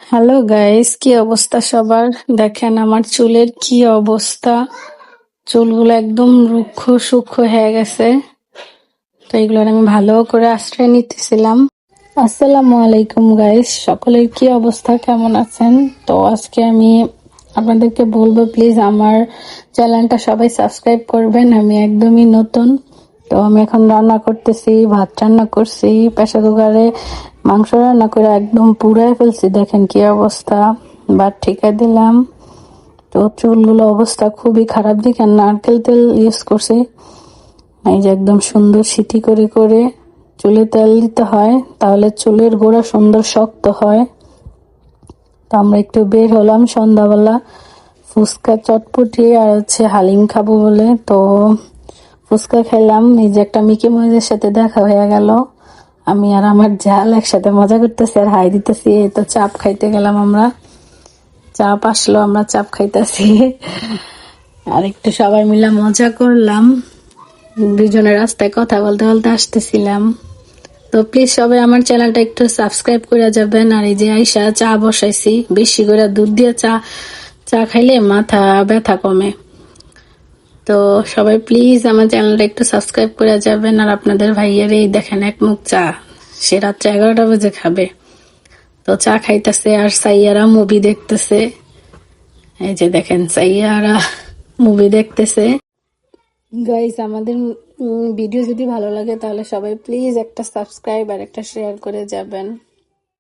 Hello guys, কি অবস্থা সবার? দেখেন আমার চুলের কি অবস্থা। চুলগুলো একদম রুক্ষ সূক্ষ্ম হয়ে গেছে। তো এগুলোর আমি ভালো করে আশ্রয় নিতেছিলাম। আসসালামু আলাইকুম গাইস, সকলের কি অবস্থা, কেমন আছেন? তো আজকে আমি আপনাদেরকে বলবো, প্লিজ আমার চ্যানেলটা সবাই সাবস্ক্রাইব করবেন। আমি একদমই নতুন। তো আমি এখন রান্না করতেছি, ভাত রান্না করছি, প্রেসার কুকারে মাংস রান্না করে একদম পুড়ায় ফেলছি। দেখেন কি অবস্থা, ভাত ঠিকা দিলাম। তো চুলগুলো অবস্থা খুবই খারাপ, দেখেন নারকেল তেল ইউজ করছি। এই যে একদম সুন্দর সিটি করে করে চুলে তেল দিতে হয়, তাহলে চুলের গোড়া সুন্দর শক্ত হয়। তো আমরা একটু বের হলাম সন্ধ্যাবেলা, ফুচকা চটপটি আর হালিম খাবো বলে। তো ফুচকা খেলাম, এই যে একটা মিকি মহিজের সাথে দেখা হয়ে গেল। আমি আর আমার জাল একসাথে মজা করতেছি আর হাই দিতেছি। এই তো চাপ খাইতে গেলাম আমরা, চাপ আসলো, আমরা চাপ খাইতেছি আর একটু সবাই মিলে মজা করলাম। দুজনের রাস্তায় কথা বলতে বলতে আসতেছিলাম। তো প্লিজ সবাই আমার চ্যানেলটা একটু সাবস্ক্রাইব করে যাবেন। আর এই যে আইসা চা বসাইছি, বেশি করে দুধ দিয়ে চা খাইলে মাথা ব্যথা কমে। তো সবাই প্লিজ আমার চ্যানেলটা একটু সাবস্ক্রাইব করে যাবেন। আর আপনাদের ভাইয়ের এই দেখেন এক মুখ চা, সে রাত্রে 11টা বাজে খাবে। তো চা খাইতেছে আর সাইয়ারা মুভি দেখতেছে। এই যে দেখেন সাইয়ারা মুভি দেখতেছে। গাইস, আমাদের ভিডিও যদি ভালো লাগে তাহলে সবাই প্লিজ একটা সাবস্ক্রাইব আর একটা শেয়ার করে যাবেন।